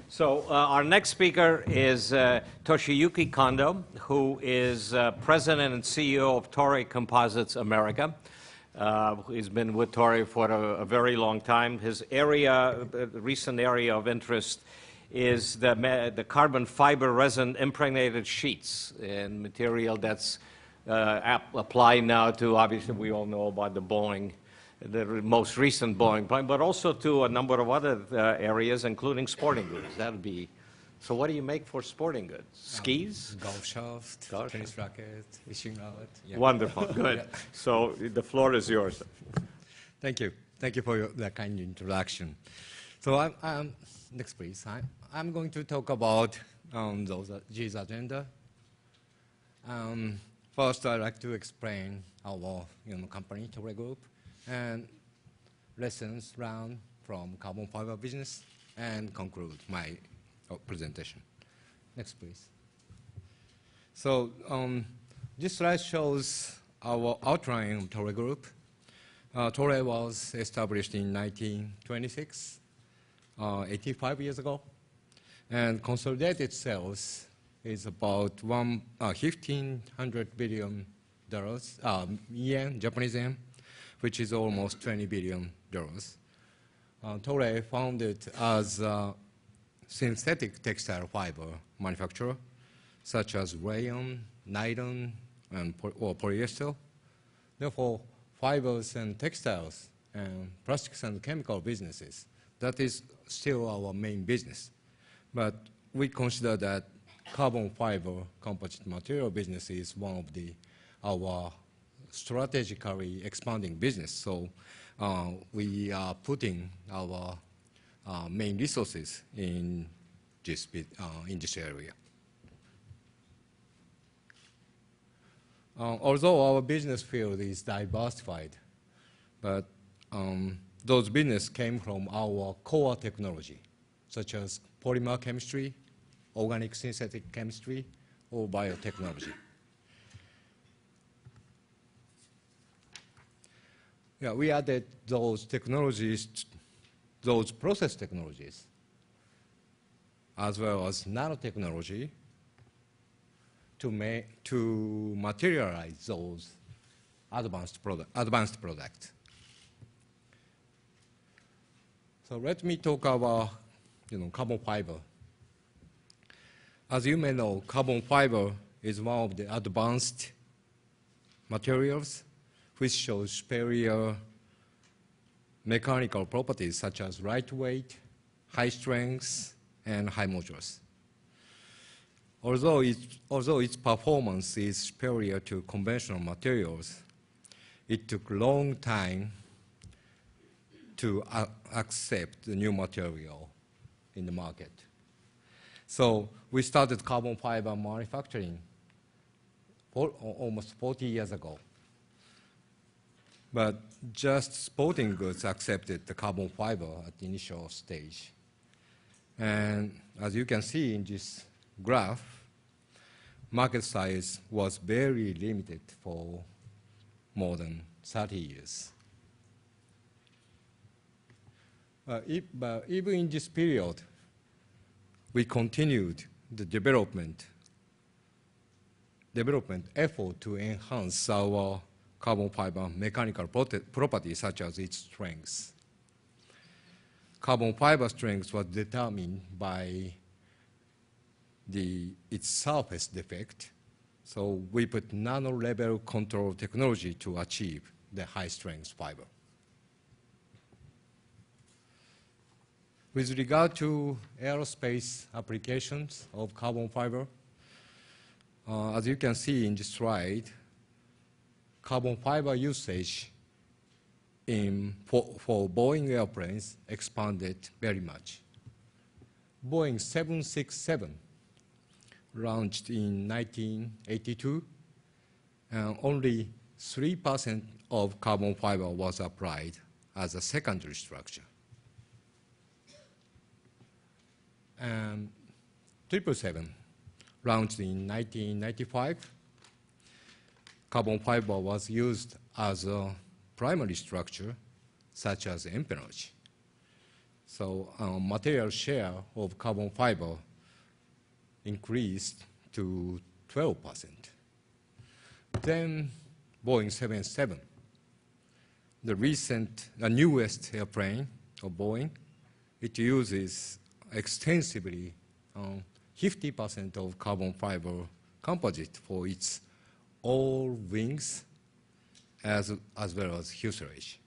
So our next speaker is Toshiyuki Kondo, who is President and CEO of Toray Composites America. He's been with Toray for a very long time. His recent area of interest is the carbon fiber resin impregnated sheets, and material that's applied now to, obviously we all know about the Boeing, the most recent Boeing plane, but also to a number of other areas, including sporting goods. That would be, so what do you make for sporting goods? Skis? Golf shaft, tennis racket, fishing rod. Yeah. Wonderful, good. Yeah. So the floor is yours. Thank you. Thank you for that kind introduction. So next please. I'm going to talk about this agenda. First, I'd like to explain our company, Toray Group, and lessons learned from carbon fiber business, and conclude my presentation. Next, please. So this slide shows our outline of Toray Group. Toray was established in 1926, 85 years ago, and consolidated sales is about $1,500 billion yen, Japanese yen, which is almost $20 billion. Toray founded as a synthetic textile fiber manufacturer, such as rayon, nylon, or polyester. Therefore, fibers and textiles and plastics and chemical businesses, that is still our main business. But we consider that carbon fiber composite material business is one of our strategically expanding business. So we are putting our main resources in this area. Although our business field is diversified, but those business came from our core technology, such as polymer chemistry, organic synthetic chemistry, or biotechnology. Yeah, we added those technologies, those process technologies, as well as nanotechnology, to materialize those advanced products. So let me talk about carbon fiber. As you may know, carbon fiber is one of the advanced materials which shows superior mechanical properties such as lightweight, high strength, and high modulus. Although its performance is superior to conventional materials, it took a long time to accept the new material in the market. So we started carbon fiber manufacturing almost 40 years ago. But just sporting goods accepted the carbon fiber at the initial stage. And as you can see in this graph, market size was very limited for more than 30 years. But even in this period, we continued the development effort to enhance our carbon fiber mechanical properties, such as its strength. Carbon fiber strength was determined by its surface defect, so we put nano-level control technology to achieve the high-strength fiber. With regard to aerospace applications of carbon fiber, as you can see in this slide, carbon fiber usage for Boeing airplanes expanded very much. Boeing 767 launched in 1982, and only 3% of carbon fiber was applied as a secondary structure. And 777 launched in 1995. Carbon fiber was used as a primary structure, such as empennage. So material share of carbon fiber increased to 12%. Then Boeing 777, the newest airplane of Boeing, it uses extensively 50% of carbon fiber composite for its all wings as well as fuselage.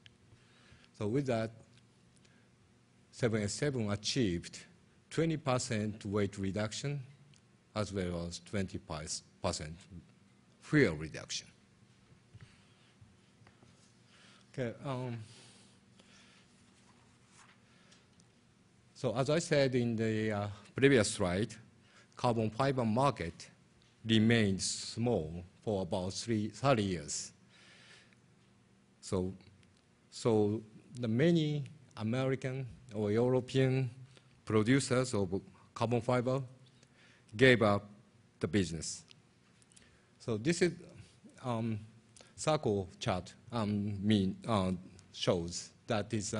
So with that, 787 achieved 20% weight reduction as well as 20% fuel reduction. Okay, so as I said in the previous slide, carbon fiber market remained small for about 30 years. So the many American or European producers of carbon fiber gave up the business. So this is circle chart shows that is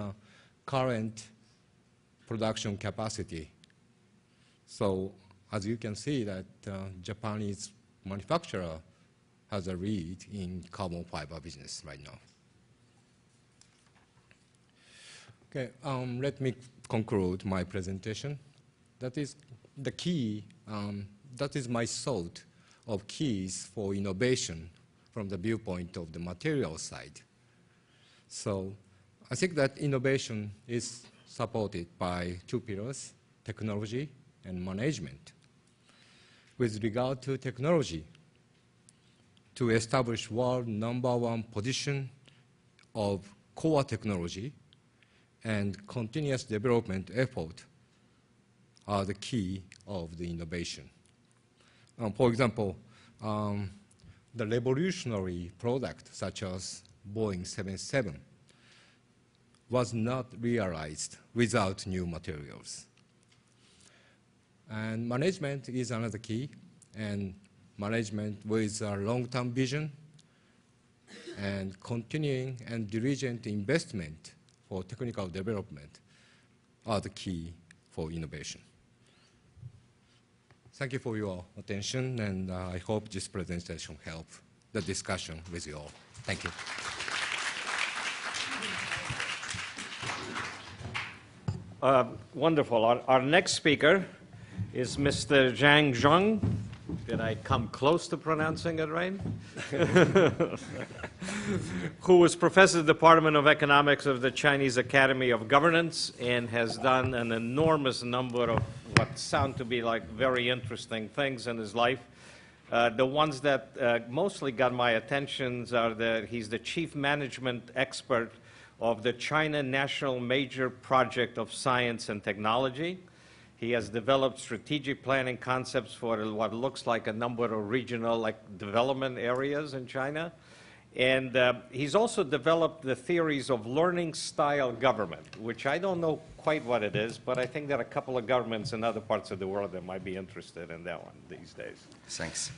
current production capacity. So as you can see that Japanese manufacturer has a lead in carbon fiber business right now. Okay, let me conclude my presentation. That is the key, that is my thought of keys for innovation from the viewpoint of the material side. So I think that innovation is supported by two pillars, technology and management. With regard to technology, to establish world #1 position of core technology and continuous development effort are the key of the innovation. For example, the revolutionary product such as Boeing 777 was not realized without new materials. And management is another key, and management with a long-term vision and continuing and diligent investment for technical development are the key for innovation. Thank you for your attention, and I hope this presentation helped the discussion with you all. Thank you. Wonderful. Our next speaker is Mr. Zhengzhong. Did I come close to pronouncing it right? Who is professor of the Department of Economics of the Chinese Academy of Governance and has done an enormous number of what sound to be like very interesting things in his life. The ones that mostly got my attention are that he's the chief management expert of the China National Major Project of Science and Technology. He has developed strategic planning concepts for what looks like a number of regional development areas in China. And he's also developed the theories of learning style government, which I don't know quite what it is, but I think there are a couple of governments in other parts of the world that might be interested in that one these days. Thanks.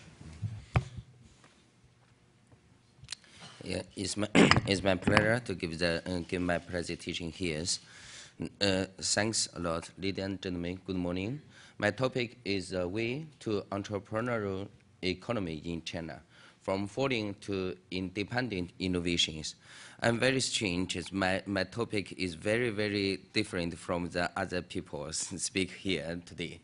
Yeah, it's my pleasure to give my presentation here. Thanks a lot, ladies and gentlemen. Good morning. My topic is way to entrepreneurial economy in China, from foreign to independent innovations. I'm very strange. My topic is very, very different from the other people speak here today.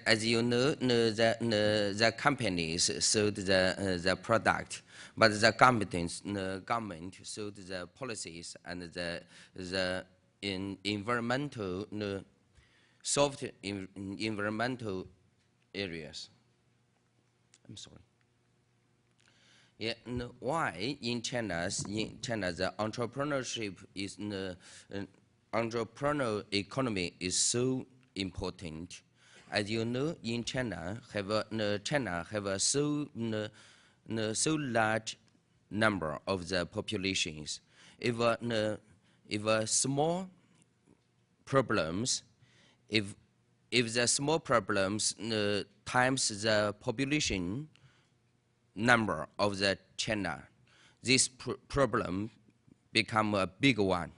As you know, the companies sold the product, but the government sold the policies and the environmental soft environmental areas. I'm sorry. Yeah, why in China the entrepreneurship is entrepreneurial economy is so important? As you know, in China have a so large number of the populations. If small problems, if the small problems times the population number of the China, this problem become a big one.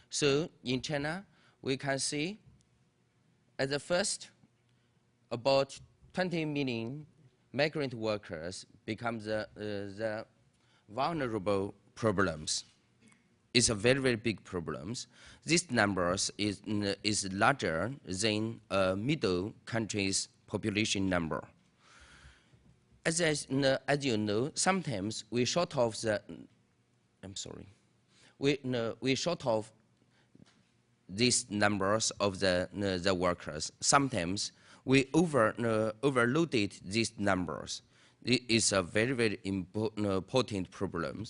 So in China, we can see at the first, about 20 million migrant workers become the vulnerable problems. It's a very, very big problem. This numbers is larger than a middle country's population number. As you know, sometimes we short of the, we short of these numbers of the workers. Sometimes we overloaded these numbers. It is a very, very important problem.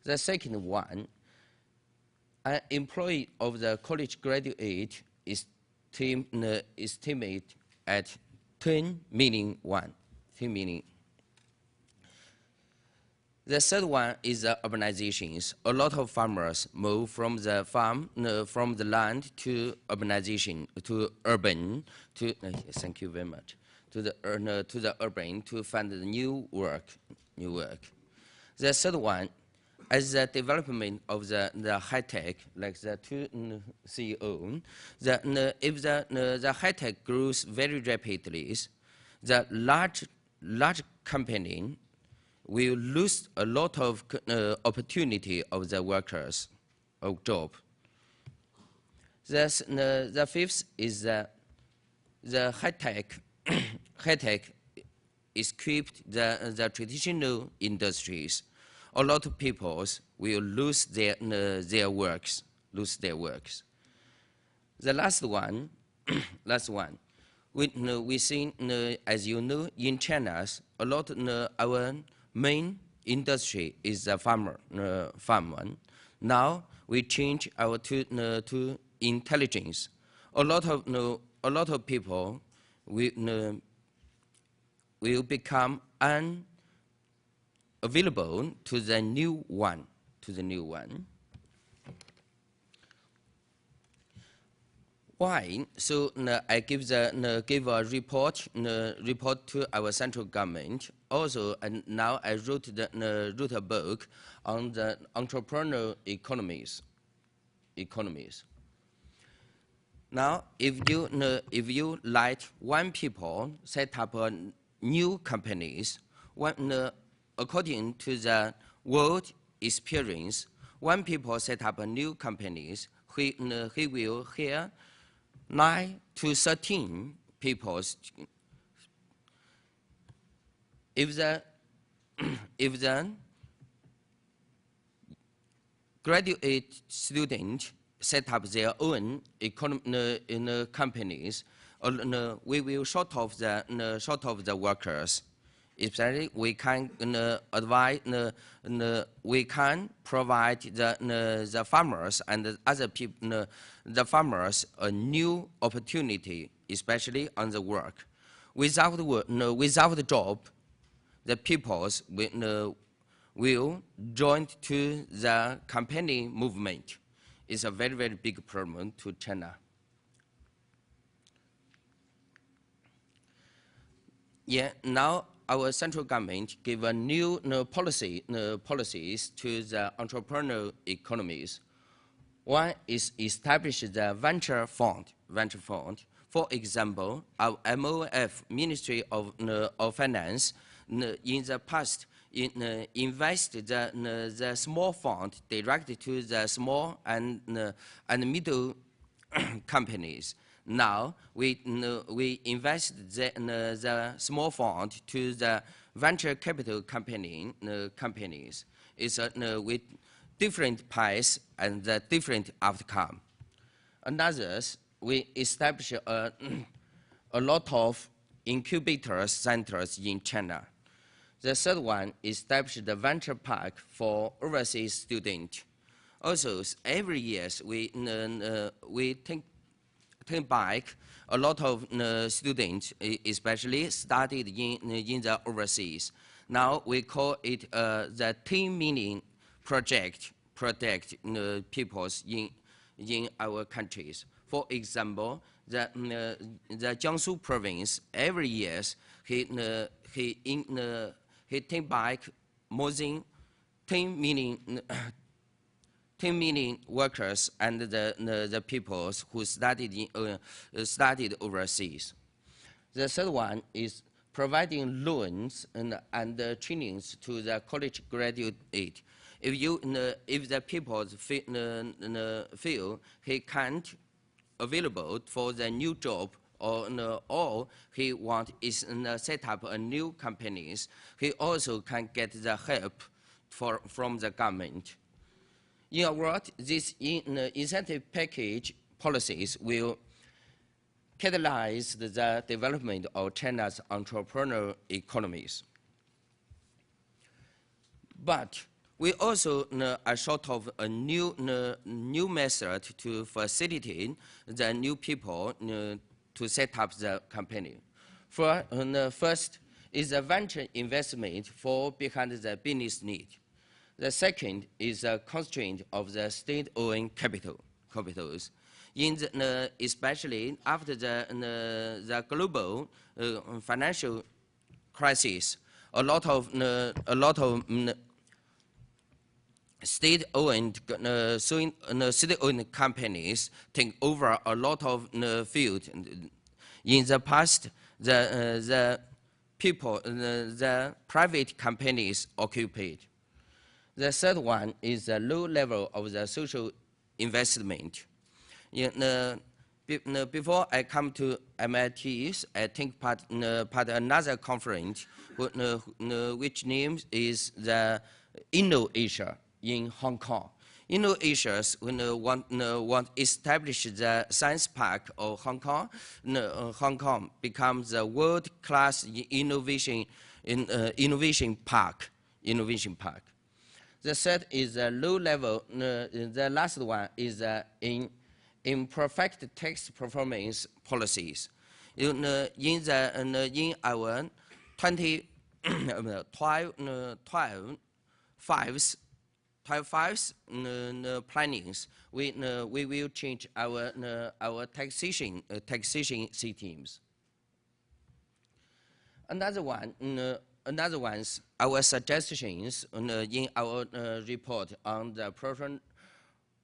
The second one, an employee of the college graduate is estimated at 10 million. The third one is the urbanizations. A lot of farmers move from the farm, from the land to urbanization, to urban, to thank you very much, to the urban to find the new work. The third one, as the development of the high tech, like the two CEO, if the high tech grows very rapidly, the large company will lose a lot of opportunity of the workers of job. The fifth is the high tech. High tech is equipped the traditional industries. A lot of people will lose their works. The last one, we see, as you know, in China, a lot our main industry is the farm one. Now we change our to intelligence. A lot of people will become unavailable to the new one. Why? So I give a report to our central government. Also, and now I wrote a book on the entrepreneurial economies. Now, if you let one people set up a new companies, according to the world experience, one people set up a new companies, he will hire 9 to 13 people. If the graduate student set up their own companies, we will short of the workers. Especially, we can advise, we can provide the farmers and the other people, the farmers a new opportunity, especially on the work. Without the job, the peoples will join to the company movement. It's a very, very big problem to China. Yeah, now our central government give a new policies to the entrepreneurial economies. One is establish the venture fund. For example, our MOF, Ministry of Finance, in the past, invest the small fund directly to the small and middle companies. Now we invest the small fund to the venture capital companies. It's with different price and the different outcome. Another, we establish a lot of incubator centers in China. The third one, establish the venture park for overseas students. Also, every year we take back a lot of students, especially studied in the overseas. Now we call it the 10 million project peoples in our countries. For example, the Jiangsu province every year he take back more than 10 10 million workers and the peoples who studied overseas. The third one is providing loans and trainings to the college graduate. If the people feel he can't available for the new job, or all he want is set up a new companies, he also can get the help from the government. In a word, this incentive package policies will catalyze the development of China's entrepreneurial economies. But we also are short of a new method to facilitate the new people to set up the company. First is a venture investment for behind the business need. The second is a constraint of the state-owned capitals. Especially after the global financial crisis, a lot of state-owned companies take over a lot of field. In the past, the private companies occupied. The third one is the low level of the social investment. Before I come to MIT, I take part another conference, which name is the Inno-Asia in Hong Kong. Inno-Asians want to establish the science park of Hong Kong. Hong Kong becomes the world-class innovation park. The third is a low level. The last one is imperfect tax performance policies. In our 12 plannings, we will change our taxation systems. Another one's our suggestions in our report on the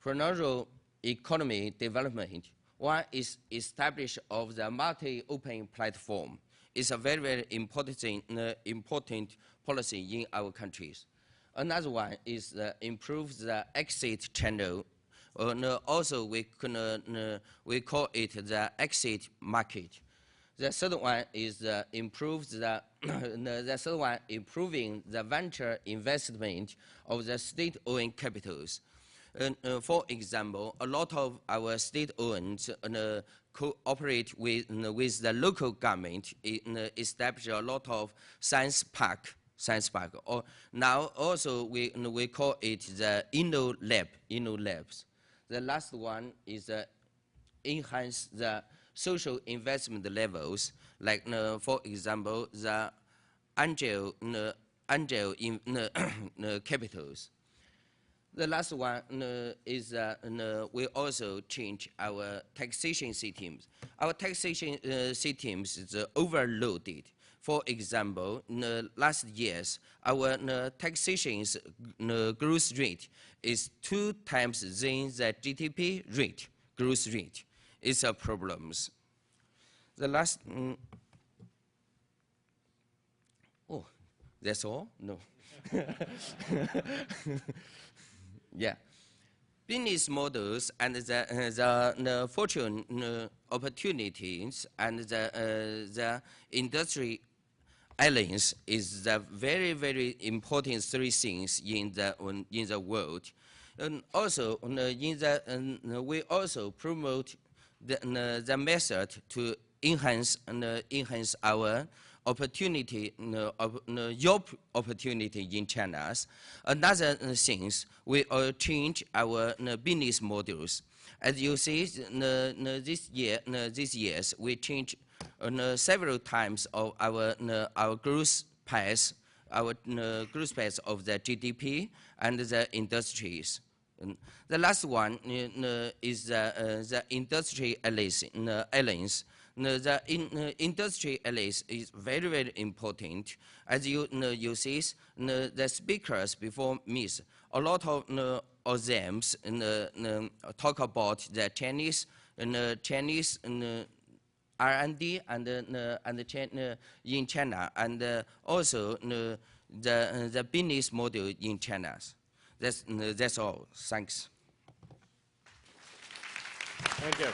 entrepreneurial economy development. One is establish of the multi-open platform. It's a very, very important policy in our countries. Another one is improve the exit channel. Also, we call it the exit market. The third one is improving the venture investment of the state-owned capitals. For example, a lot of our state-owned cooperate with the local government, establish a lot of science park. Or now also we call it the Inno Labs. The last one is enhance the social investment levels, like for example the angel capitals. The last one is we also change our taxation systems. Our taxation systems is overloaded. For example, last years, our taxation's growth rate is 2 times than the GDP rate, growth rate. It's a problem. The last, oh, that's all? No. Yeah. Business models and the fortune opportunities and the industry alliance is the very, very important 3 things in the world. And also, we also promote the method to enhance our opportunity, job opportunity in China. Another things, we change our business models. As you see, this years we change several times of our growth path, of the GDP and the industries. The last one is the industry alliance. The industry alliance is very, very important. As you see, the speakers before me, a lot of of them talk about the Chinese R&D and in China, and also the business model in China. That's all. Thanks. Thank you.